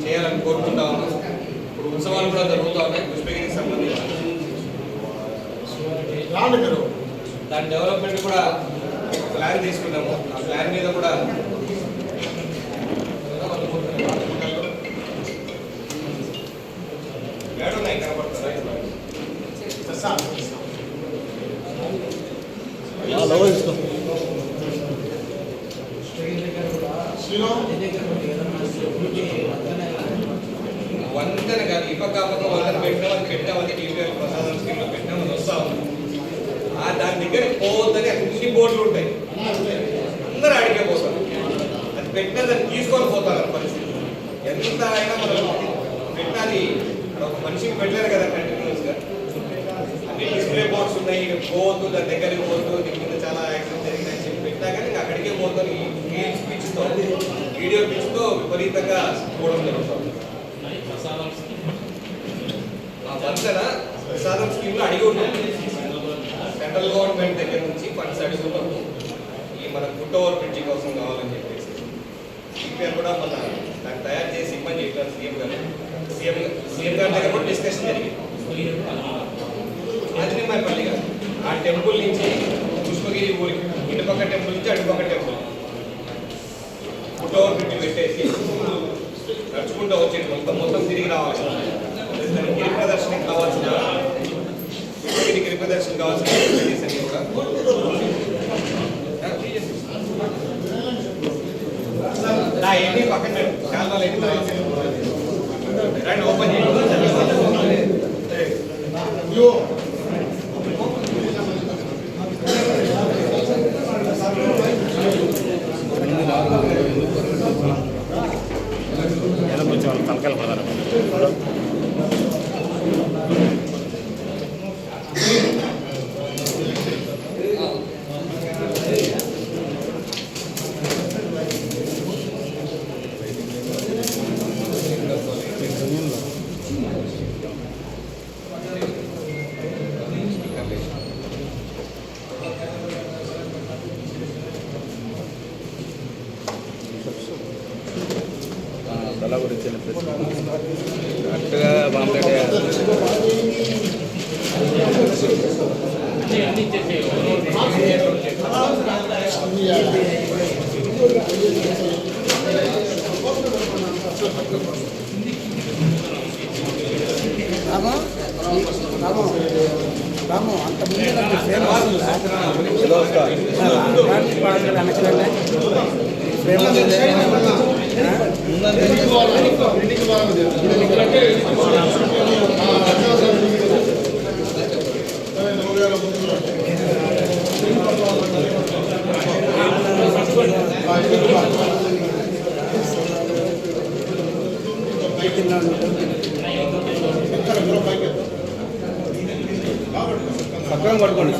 చేయాలని కోరుకుంటా ఉన్నాం. ఇప్పుడు ఉత్సవాలు కూడా జరుగుతూ ఉన్నాయి పుష్పగిరికి సంబంధించి. దాని డెవలప్మెంట్ కూడా ప్లాన్ తీసుకున్నాము. ఆ ప్లాన్ మీద కూడా ఏడున్నాయి కనపడుతున్నాయి. వంతెన కాదు, ఇప్పక వంతెన పెట్టామని టీవీఎల్ ప్రసాదం స్కీమ్లో పెట్టామని వస్తా ఉంది. దాని దగ్గర పోవద్దని అన్ని బోర్డులు ఉంటాయి, అందరూ అడిగే పోతారు. అది పెట్టినా దాన్ని తీసుకొని పోతారు పరిస్థితి. ఎంత అయినా మనం పెట్టాలి. ఒక మనిషికి పెట్టలేరు కదా కంటిన్యూస్గా. అన్ని డిస్ప్లే బోర్డ్స్ ఉన్నాయి, పోవద్దు, దాని దగ్గరికి పోవద్దు, దీని మీద చాలా యాక్సిడెంట్ జరిగిందని చెప్పి పెట్టినా కానీ అక్కడికే పోతాను. ఈ పిచ్తో వీడియో పిచ్తో విపరీతంగా పోవడం జరుగుతుంది. ఆ వంతెన ప్రసాదం స్కీమ్లో అడిగి ఉన్నాం. సెంట్రల్ గవర్నమెంట్ దగ్గర నుంచి ఫండ్స్ అడుగుతున్నాము. ఈ మన ఫుట్ ఓవర్ బ్రిడ్జి కోసం కావాలని చెప్పేసి సిపిఆర్ కూడా మన దాన్ని తయారు చేసి ఇవ్వని చెప్పారు సీఎం గారి దగ్గర కూడా డిస్కషన్ జరిగింది. ఆంజనేయపల్లి గారు ఆ టెంపుల్ నుంచి పుష్పగిరి ఊరికి ఇటుపక్క టెంపుల్ నుంచి అటుపక్క టెంపుల్ ఫుట్ ఓవర్ బ్రిడ్జి పెట్టేసి నడుచుకుంటూ వచ్చేది మొత్తం తిరిగి రావాలి. గిరి ప్రదర్శనకి కావాల్సిన గిరి ప్రదర్శన కావాల్సిన కూడా ఎన్ని పక్కన చాలా రండి ఓపెన్ చేయండి. కొంచెం తలకాయలు పడతారు. తల గురించి కరెక్ట్గా పాంప్లెట్ రాము అంత ముందు సక్రం పట్టుకోండి.